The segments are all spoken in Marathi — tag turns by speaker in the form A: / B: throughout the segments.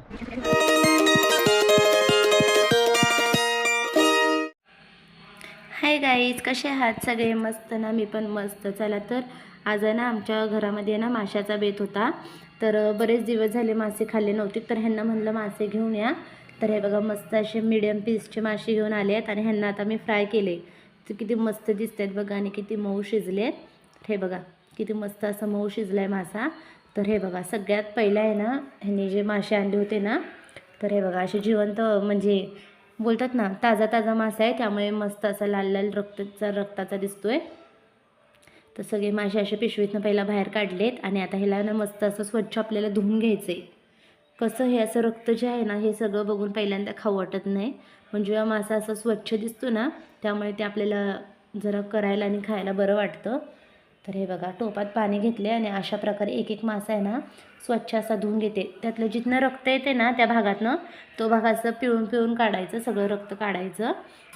A: हाय गाईज, कसे आहात सगळे? मस्त ना? मी पण मस्त. चला तर आज आहे ना आमच्या घरामध्ये ना माशाचा बेत होता. तर बरेच दिवस झाले मासे खाल्ले नव्हते, तर ह्यांना म्हणलं मासे घेऊन या. तर हे बघा मस्त असे मीडियम पीसचे मासे घेऊन आले आहेत आणि ह्यांना आता मी फ्राय केले. तर किती मस्त दिसत आहेत बघा आणि किती मऊ शिजले. हे बघा किती मस्त असं मऊ शिजला आहे मासा. तर हे बघा सगळ्यात पहिला आहे ना ह्यांनी जे मासे आणले होते ना, तर हे बघा असे जिवंत म्हणजे बोलतात ना ताजा ताजा मासा आहे, त्यामुळे मस्त असा लाल लाल रक्ताचा दिसतोय. तर सगळे मासे असे पिशवीतनं पहिला बाहेर काढलेत आणि आता ह्याला ना मस्त असं स्वच्छ आपल्याला धुवून घ्यायचं आहे. कसं हे असं रक्त जे आहे ना हे सगळं बघून पहिल्यांदा खाऊ वाटत नाही, पण जेव्हा मासा असा स्वच्छ दिसतो ना त्यामुळे ते आपल्याला जरा करायला आणि खायला बरं वाटतं. तर हे बघा टोपात पाणी घेतले आणि अशा प्रकारे एक एक मासा आहे ना स्वच्छ असा धुवून घेते. त्यातलं जिथनं रक्त येते ना त्या भागातनं तो भाग असं पिळून पिळून काढायचं, सगळं रक्त काढायचं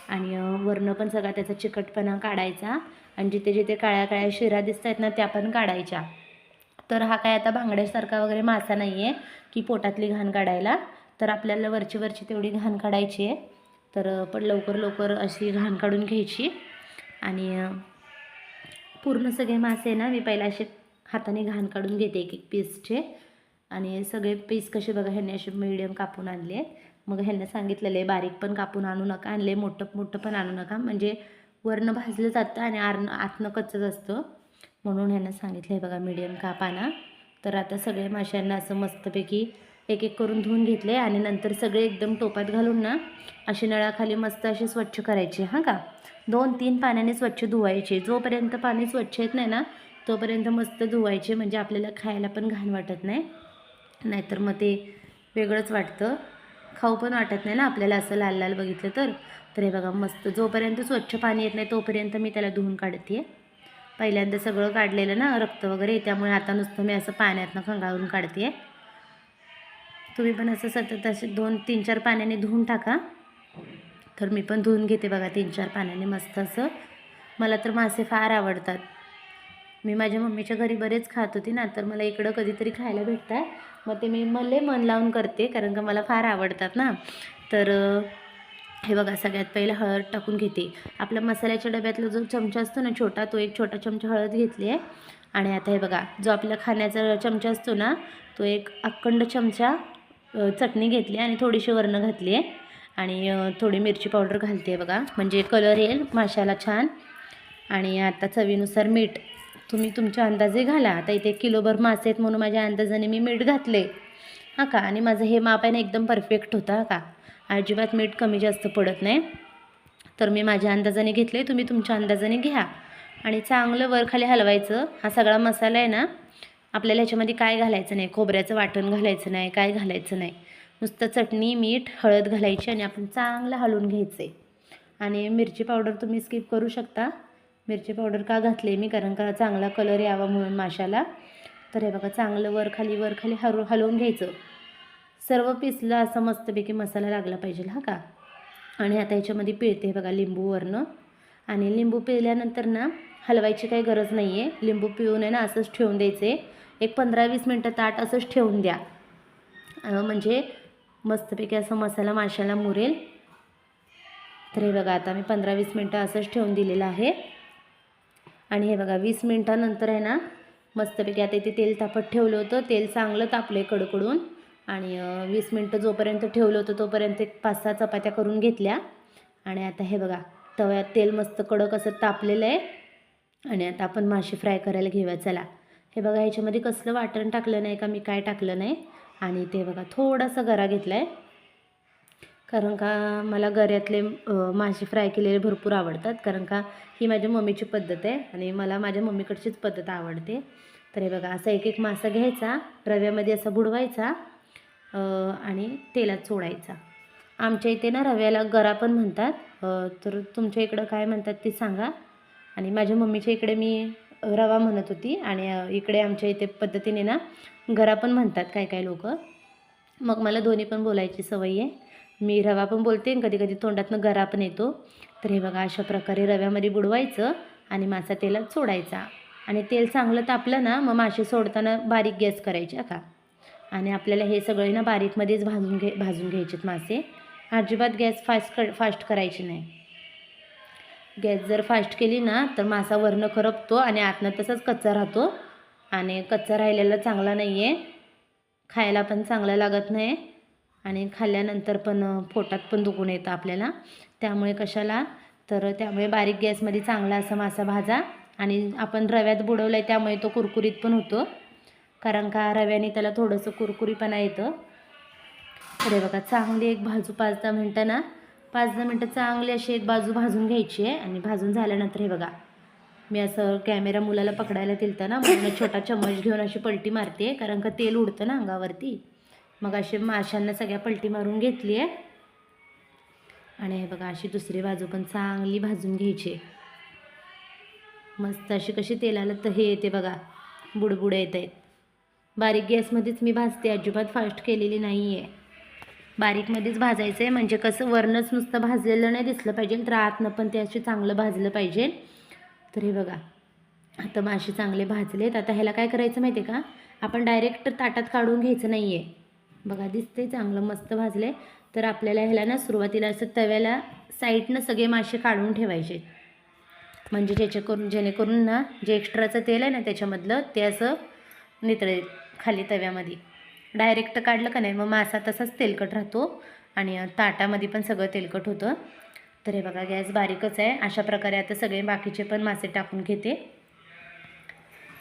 A: आणि वरनं पण सगळा त्याचा चिकटपणा काढायचा आणि जिथे जिथे काळ्या काळ्या शिरा दिसत आहेत ना त्या पण काढायच्या. तर हा काय आता बांगड्यासारखा वगैरे मासा नाही आहे की पोटातली घाण काढायला, तर आपल्याला वरची वरची तेवढी घाण काढायची आहे. तर पण लवकर लवकर अशी घाण काढून घ्यायची आणि पूर्ण सगळे मासे ना मी पहिला असे हाताने घाण काढून घेते एक एक पीसचे. आणि सगळे पीस कसे बघा ह्यांनी असे मिडियम कापून आणले. मग ह्यांना सांगितलेलं आहे बारीक पण कापून आणू नका, आणले मोठं मोठं पण आणू नका, म्हणजे वरनं भाजलं जातं आणि आतनं कच्चंच असतं, म्हणून ह्यांना सांगितलं आहे बघा मिडियम काप आणा. तर आता सगळे माशांना असं मस्तपैकी एक एक करून धुवून घेतले आणि नंतर सगळे एकदम टोपात घालून ना अशी नळाखाली मस्त असे स्वच्छ करायचे. हां का 2-3 पाण्याने स्वच्छ धुवायचे. जोपर्यंत पाणी स्वच्छ येत नाही ना तोपर्यंत मस्त धुवायचे, म्हणजे आपल्याला खायला पण घाण वाटत नाही. नाहीतर मग ते वेगळंच वाटतं, खाऊ पण वाटत नाही ना आपल्याला असं लाल लाल बघितलं तर. तर हे बघा मस्त जोपर्यंत स्वच्छ पाणी येत नाही तोपर्यंत मी त्याला धुवून काढते. पहिल्यांदा सगळं काढलेलं ना रक्त वगैरे, त्यामुळे आता नुसतं मी असं पाण्यातनं खंगाळून काढते. तुम्ही पण असं सतत असे 2-3-4 पाण्याने धुवून टाका. तर मी पण धुवून घेते बघा 3-4 पाण्याने मस्त असं. मला तर मासे फार आवडतात. मी माझ्या मम्मीच्या घरी बरेच खात होती ना, तर मला इकडं कधीतरी खायला भेटतात, मग ते मी लय मन लावून करते कारण का मला फार आवडतात ना. तर हे बघा सगळ्यात पहिलं हळद टाकून घेते. आपल्या मसाल्याच्या डब्यातला जो चमचा असतो ना छोटा, तो एक छोटा चमचा हळद घेतली आहे. आणि आता हे बघा जो आपला खाण्याचा चमचा असतो ना तो एक अखंड चमचा चटणी घेतली आणि थोडीशी वरण घातली आहे आणि थोडी मिरची पावडर घालते आहे बघा, म्हणजे कलर येईल माशाला छान. आणि आता चवीनुसार मीठ तुम्ही तुमच्या अंदाजे घाला. आता इथे किलोभर मासे आहेत म्हणून माझ्या अंदाजाने मी मीठ घातले हां का. आणि माझं हे माप आहे ना एकदम परफेक्ट होतं हां का, अजिबात मीठ कमी जास्त पडत नाही. तर मी माझ्या अंदाजाने घेतले, तुम्ही तुमच्या अंदाजाने घ्या आणि चांगलं वरखाली हलवायचं. हा सगळा मसाला आहे ना आपल्याला ह्याच्यामध्ये काय घालायचं नाही, खोबऱ्याचं वाटण घालायचं नाही, काय घालायचं नाही, नुसतं चटणी मीठ हळद घालायची आणि आपण चांगलं हलवून घ्यायचं आहे. आणि मिरची पावडर तुम्ही स्किप करू शकता. मिरची पावडर का घातली मी, कारण का चांगला कलर यावा म्हणून माशाला. तर हे बघा चांगलं वरखाली हलवून घ्यायचं. सर्व पीसला असं मस्तपैकी मसाला लागला पाहिजे हां का. आणि आता ह्याच्यामध्ये पिळते बघा लिंबू वरनं. आणि लिंबू पिळल्यानंतर ना हलवायची काही गरज नाही आहे, लिंबू पिळून आहे ना असंच ठेवून द्यायचे. एक 15-20 मिनटं ताट असंच ठेवून द्या, म्हणजे मस्तपैकी असं मसाला माशाला मुरेल. तर हे बघा आता मी 15-20 मिनटं असंच ठेवून दिलेलं आहे. आणि हे बघा 20 मिनटानंतर आहे ना मस्तपैकी आता इथे तेल तापत ठेवलं होतं, तेल चांगलं तापलं आहे कडकडून. आणि 20 मिनटं जोपर्यंत ठेवलं होतं तोपर्यंत एक 5-6 चपात्या करून घेतल्या. आणि आता हे बघा तव्यात तेल मस्त कडक असं तापलेलं आहे. आणि आता आपण मासे फ्राय करायला घेऊया. चला हे बघा ह्याच्यामध्ये कसलं वाटण टाकलं नाही का, मी काय टाकलं नाही. आणि ते बघा थोडासा गरा घेतला आहे, कारण का मला गऱ्यातले मासे फ्राय केलेले भरपूर आवडतात, कारण का ही माझ्या मम्मीची पद्धत आहे आणि मला माझ्या मम्मीकडचीच पद्धत आवडते. तर हे बघा असा एक एक मासा घ्यायचा, रव्यामध्ये असा बुडवायचा आणि तेलात सोडायचा. आमच्या इथे ना रव्याला गरा पण म्हणतात, तर तुमच्या इकडं काय म्हणतात ते सांगा. आणि माझ्या मम्मीच्या इकडे मी रवा म्हणत होती आणि इकडे आमच्या इथे पद्धतीने ना गरा पण म्हणतात काय काय लोक. मग मला दोन्ही पण बोलायची सवय आहे, मी रवा पण बोलते आणि कधी कधी तोंडातनं गरा पण येतो. तर हे बघा अशा प्रकारे रव्यामध्ये बुडवायचं आणि मासा तेलात सोडायचा. आणि तेल चांगलं तापलं ना मग मासे सोडताना बारीक गॅस करायचे का. आणि आपल्याला हे सगळे ना बारीकमध्येच भाजून घ्यायचेत मासे. अजिबात गॅस फास्ट करायची नाही. गॅस जर फास्ट केली ना तर मासा वरनं करपतो आणि आतनं तसंच कच्चा राहतो आणि कच्चा राहिलेला चांगला नाही आहे, खायला पण चांगला लागत नाही आणि खाल्ल्यानंतर पण पोटात पण दुखून येतं आपल्याला. त्यामुळे त्यामुळे बारीक गॅसमध्ये चांगला असा मासा भाजा. आणि आपण रव्यात बुडवलं आहे त्यामुळे तो कुरकुरीत पण होतो, कारण का रव्याने त्याला थोडंसं कुरकुरीपणा येतं. तर हे बघा चांगली एक बाजू 5-10 मिनटं ना 5-10 मिनटं चांगली अशी एक बाजू भाजून घ्यायची आहे. आणि भाजून झाल्यानंतर हे बघा मी असं कॅमेरा मुलाला पकडायला दिलता ना म्हणून छोटा चम्मच घेऊन अशी पलटी मारते, कारण का तेल उडतं ना अंगावरती. मग अशी माशांना सगळ्या पलटी मारून घेतली आहे. आणि हे बघा अशी दुसरी बाजू पण चांगली भाजून घ्यायची. मस्त अशी कशी तेलाला तर हे येते बघा, बुडबुडे येत आहेत. बारीक गॅसमध्येच मी भाजते, अजिबात फास्ट केलेली नाही आहे. बारीकमध्येच भाजायचं आहे, म्हणजे कसं वरणच नुसतं भाजलेलं नाही दिसलं पाहिजे, तर आतनं पण ते असे चांगलं भाजलं पाहिजे. तर हे बघा आता मासे चांगले भाजलेत. आता ह्याला काय करायचं माहिती आहे का, आपण डायरेक्ट ताटात काढून घ्यायचं नाही आहे. बघा दिसते चांगलं मस्त भाजले. तर आपल्याला ह्याला ना सुरुवातीला असं तव्याला साईडनं सगळे मासे काढून ठेवायचे, म्हणजे जेणेकरून ना जे एक्स्ट्राचं तेल आहे ना त्याच्यामधलं ते असं नितळेल खाली तव्यामध्ये. डायरेक्ट काढलं का नाही मग मासा तसाच तेलकट राहतो आणि ताटामध्ये पण सगळं तेलकट होतं. तर हे बघा गॅस बारीकच आहे. अशा प्रकारे आता सगळे बाकीचे पण मासे टाकून घेते.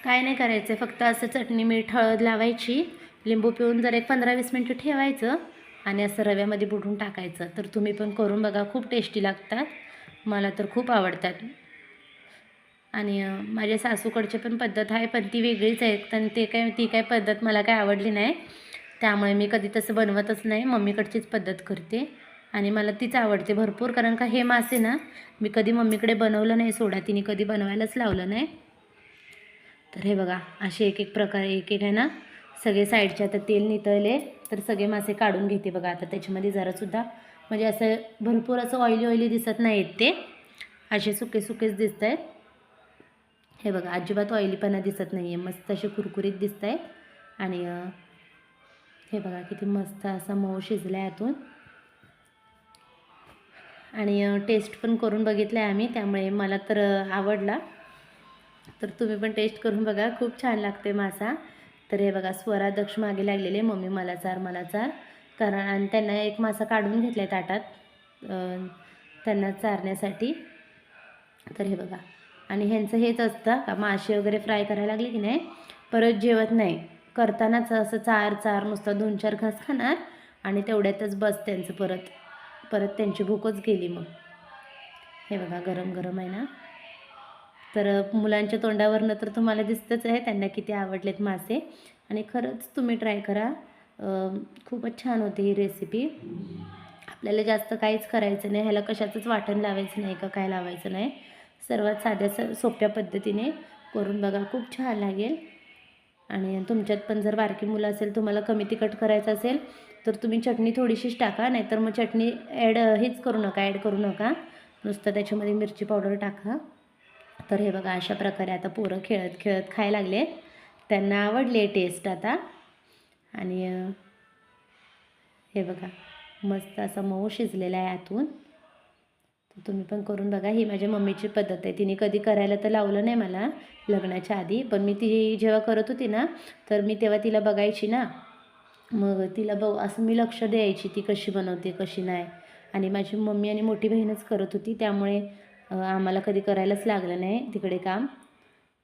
A: काय नाही करायचं, फक्त असं चटणी मीठ हळद लावायची, लिंबू पिळून जर एक 15-20 मिनटं ठेवायचं आणि असं रव्यामध्ये बुडवून टाकायचं. तर तुम्ही पण करून बघा, खूप टेस्टी लागतात, मला तर खूप आवडतात. आणि माझ्या सासूकडची पण पद्धत आहे, पण ती वेगळीच आहे. तर ती काय पद्धत मला काय आवडली नाही, त्यामुळे मी कधी तसं बनवतच नाही. मम्मीकडचीच पद्धत करते आणि मला तीच आवडते भरपूर, कारण का हे मासे ना मी कधी मम्मीकडे बनवलं नाही, सोडा तिने कधी बनवायलाच लावलं नाही. तर हे बघा असे एक एक प्रकारे एक आहे ना सगळे साईडचे आता तेल नितळले, तर सगळे मासे काढून घेते बघा. आता त्याच्यामध्ये जरासुद्धा म्हणजे असं भरपूर असं ऑइली दिसत नाहीत, ते असे सुकेच दिसत आहेत. हे बघा अजिबात ऑइलीपणा दिसत नाही आहे, मस्त असे कुरकुरीत दिसत आहेत. आणि हे बघा किती मस्त असा मऊ शिजला आहे आतून. आणि टेस्ट पण करून बघितला आहे आम्ही, त्यामुळे मला तर आवडला. तर तुम्ही पण टेस्ट करून बघा, खूप छान लागते मासा. तर हे बघा स्वरा दक्ष मागे लागलेले, मम्मी मला चार, कारण आणि त्यांना एक मासा काढून घेतला आहे ताटात त्यांना चारण्यासाठी. तर हे बघा, आणि ह्यांचं हेच असतं का मासे वगैरे फ्राय करायला लागले की नाही परत जेवत नाही, करतानाच असं चार नुसतं 2-4 घास खाणार आणि तेवढ्यातच बस त्यांचं परत त्यांची भूकच गेली. मग हे बघा गरम आहे ना. तर मुलांच्या तोंडावरनं तर तुम्हाला दिसतंच आहे त्यांना किती आवडलेत मासे. आणि खरंच तुम्ही ट्राय करा, खूपच छान होती ही रेसिपी. आपल्याला जास्त काहीच करायचं नाही, ह्याला कशाचंच वाटण लावायचं नाही का काय लावायचं नाही. सर्वात साध्या सोप्या पद्धतीने करून बघा, खूप छान लागेल. आणि तुमच्यात पण जर बारकी मुलं असेल, तुम्हाला कमी तिखट करायचं असेल तर तुम्ही चटणी थोडीशीच टाका, नाहीतर मग चटणी ॲड करू नका, नुसतं त्याच्यामध्ये मिरची पावडर टाका. तर हे बघा अशा प्रकारे आता पोरं खेळत खायला लागले, त्यांना आवडले टेस्ट आता. आणि हे बघा मस्त असा मऊ शिजलेला आहे आतून. तर तुम्ही पण करून बघा. ही माझ्या मम्मीची पद्धत आहे, तिने कधी करायला तर लावलं नाही मला लग्नाच्या आधी, पण मी ती जेव्हा करत होती ना तर मी तेव्हा तिला बघायची ना, मग तिला असं मी लक्ष द्यायची ती कशी बनवते कशी नाही. आणि माझी मम्मी आणि मोठी बहीणच करत होती, त्यामुळे आम्हाला कधी करायलाच लागलं नाही तिकडे काम.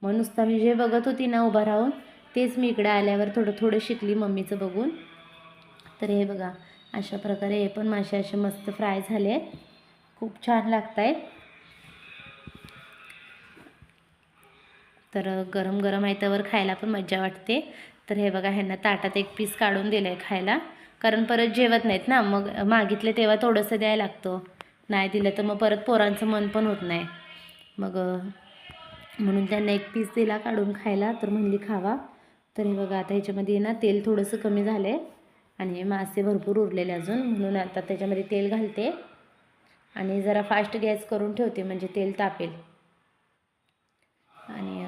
A: मग नुसतं मी जे बघत होती ना उभा राहून, तेच मी इकडे आल्यावर थोडं शिकली मम्मीचं बघून. तर हे बघा अशा प्रकारे हे पण मासे असे मस्त फ्राय झाले, खूप छान लागत आहेत. तर गरम आहे त्यावर खायला पण मजा वाटते. तर हे बघा ह्यांना ताटात एक पीस काढून दिलं आहे खायला, कारण परत जेवत नाहीत ना, मग मागितले तेव्हा थोडंसं द्यायला लागतं, नाही दिलं तर मग परत पोरांचं मन पण होत नाही. मग म्हणून त्यांना एक पीस दिला काढून खायला, तर म्हणली खावा. तर हे बघा आता ह्याच्यामध्ये ना तेल थोडंसं कमी झालं आहे आणि मासे भरपूर उरलेले अजून, म्हणून आता त्याच्यामध्ये तेल घालते आणि जरा फास्ट गॅस करून ठेवते म्हणजे तेल तापेल. आणि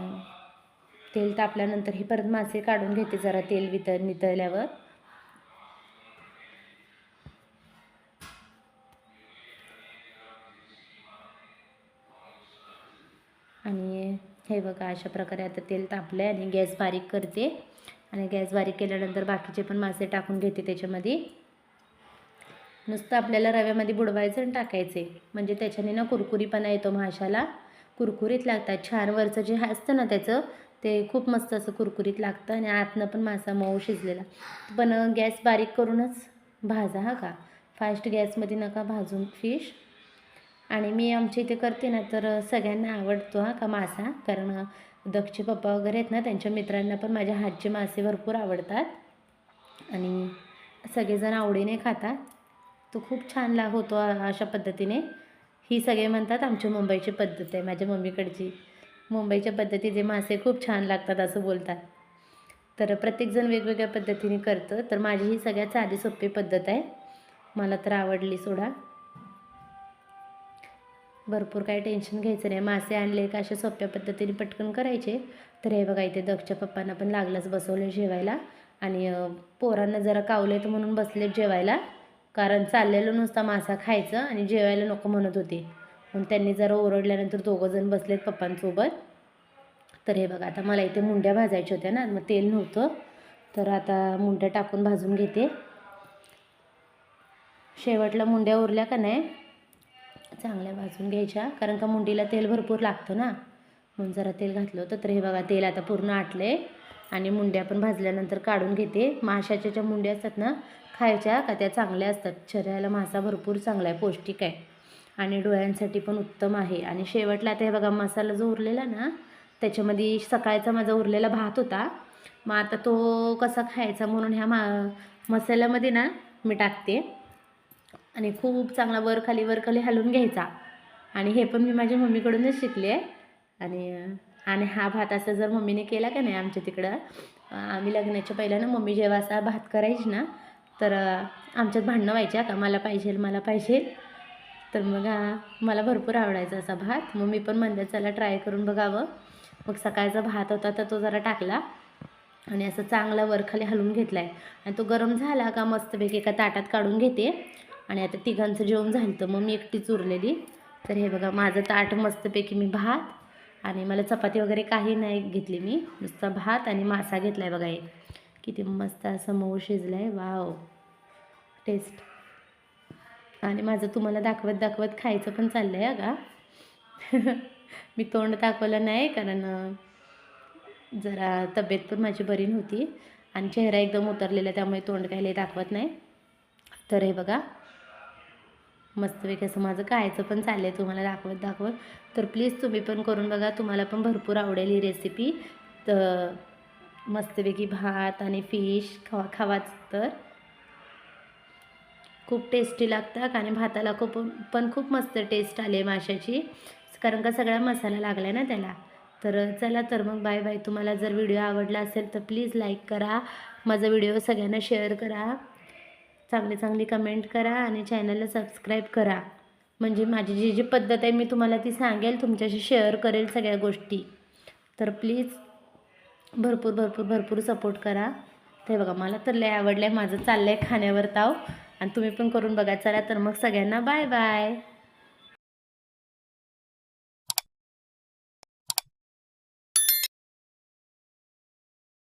A: तेल तापल्यानंतर हे परत मासे काढून घेते जरा तेल नितळल्यावर. हे बघा अशा प्रकारे आता तेल तापलं आहे आणि गॅस बारीक करते आणि गॅस बारीक केल्यानंतर बाकीचे पण मासे टाकून घेते त्याच्यामध्ये. नुसतं आपल्याला रव्यामध्ये बुडवायचं आणि टाकायचे म्हणजे त्याच्याने ना कुरकुरीपणा येतो माशाला, कुरकुरीत लागतात छान. वरचं जे असतं ना त्याचं ते खूप मस्त असं कुरकुरीत लागतं आणि आतनं पण मासा मऊ शिजलेला. पण गॅस बारीक करूनच भाजा हा का, फास्ट गॅसमध्ये नका भाजून फिश. आणि मी आमच्या इथे करते ना तर सगळ्यांना आवडतो हा का मासा, कारण दक्षचे पप्पा वगैरे आहेत ना त्यांच्या मित्रांना पण माझ्या हातचे मासे भरपूर आवडतात आणि सगळेजण आवडीने खातात. तो खूप छान होतो अशा पद्धतीने. ही सगळे म्हणतात आमची मुंबईची पद्धत आहे, माझ्या मम्मीकडची मुंबईच्या पद्धतीचे मासे खूप छान लागतात असं बोलतात. तर प्रत्येकजण वेगवेगळ्या पद्धतीने करतं, तर माझी ही सगळ्यात साधी सोपी पद्धत आहे, मला तर आवडली सोडा. भरपूर काही टेन्शन घ्यायचं नाही, मासे आणले का अशा सोप्या पद्धतीने पटकन करायचे. तर हे बघा इथे दक्षच्या पप्पांना पण लागलंच बसवलं जेवायला आणि पोरांना जरा कावलेत म्हणून बसले जेवायला, कारण चाललेलं नुसता मासा खायचं आणि जेवायला नको म्हणत होते. मग त्यांनी जरा ओरडल्यानंतर दोघंजण बसलेत पप्पांसोबत. तर हे बघा आता मला इथे मुंड्या भाजायच्या होत्या ना, मग तेल नव्हतं तर आता मुंड्या टाकून भाजून घेते. शेवटला मुंड्या उरल्या का नाही चांगल्या भाजून घ्यायच्या, कारण का मुंडीला तेल भरपूर लागतं ना, म्हणून जरा तेल घातलं होतं. तर हे बघा तेल आता पूर्ण आटले आणि मुंड्या पण भाजल्यानंतर काढून घेते. माशाच्या ज्या मुंड्या असतात ना खायच्या का त्या चांगल्या असतात, शरीराला मासा भरपूर चांगला आहे, पौष्टिक आहे आणि डोळ्यांसाठी पण उत्तम आहे. आणि शेवटला आता हे बघा मसाला जो उरलेला ना त्याच्यामध्ये सकाळचा माझा उरलेला भात होता, मग आता तो कसा खायचा म्हणून ह्या मसाल्यामध्ये ना मी टाकते आणि खूप चांगला वर खाली हलवून घ्यायचा. आणि हे पण मी माझ्या मम्मीकडूनच शिकले आहे. आणि हा भात असा जर मम्मीने केला का नाही आमच्या तिकडं, आम्ही लग्नाच्या पहिल्या ना मम्मी जेव्हा असा भात करायची ना तर आमच्यात भांडणं व्हायच्या का मला पाहिजे. तर मग मला भरपूर आवडायचा असा भात, मग मी पण म्हणलं चला ट्राय करून बघावं. मग सकाळचा भात होता तर तो जरा टाकला आणि असं चांगला वरखाली हलवून घेतला आहे आणि तो गरम झाला का मस्तपैकी एका ताटात काढून घेते. आणि आता तिघांचं जेवण झालं तर मग मी एकटीच उरलेली. तर हे बघा माझं ताट मस्तपैकी मी भात आणि मला चपाती वगैरे काही नाही घेतली, मी नुसता भात आणि मासा घेतला आहे. बघा हे किती मस्त असं मऊ शिजलं आहे, वाव टेस्ट. आणि माझं तुम्हाला दाखवत खायचं पण चाललं आहे का मी तोंड दाखवलं नाही कारण जरा तब्येत पण माझी बरी नव्हती आणि चेहरा एकदम उतरलेला त्यामुळे तोंड काही दाखवत नाही. तर हे बघा मस्तपैकी असं माझं खायचं पण चाललं आहे तुम्हाला दाखवत. तर प्लीज तुम्ही पण करून बघा, तुम्हाला पण भरपूर आवडेल ही रेसिपी. तर मस्तपैकी भात आणि फिश खावाच तर खूप टेस्टी लागतात आणि भाताला खूप मस्त टेस्ट आली आहे माशाची, कारण का सगळा मसाला लागला आहे ना त्याला. तर चला तर मग बाय बाय. तुम्हाला जर व्हिडिओ आवडला असेल तर प्लीज लाईक करा, माझा व्हिडिओ सगळ्यांना शेअर करा, चांगली कमेंट करा आणि चॅनलला सबस्क्राईब करा. म्हणजे माझी जी पद्धत आहे मी तुम्हाला ती सांगेल, तुमच्याशी शेअर करेल सगळ्या गोष्टी. तर प्लीज भरपूर सपोर्ट करा. ते बघा मला तर लय आवडलं आहे, माझं चाललं आहे खाण्यावर ताव आणि तुम्ही पण करून बघा. चला तर मग सगळ्यांना बाय बाय.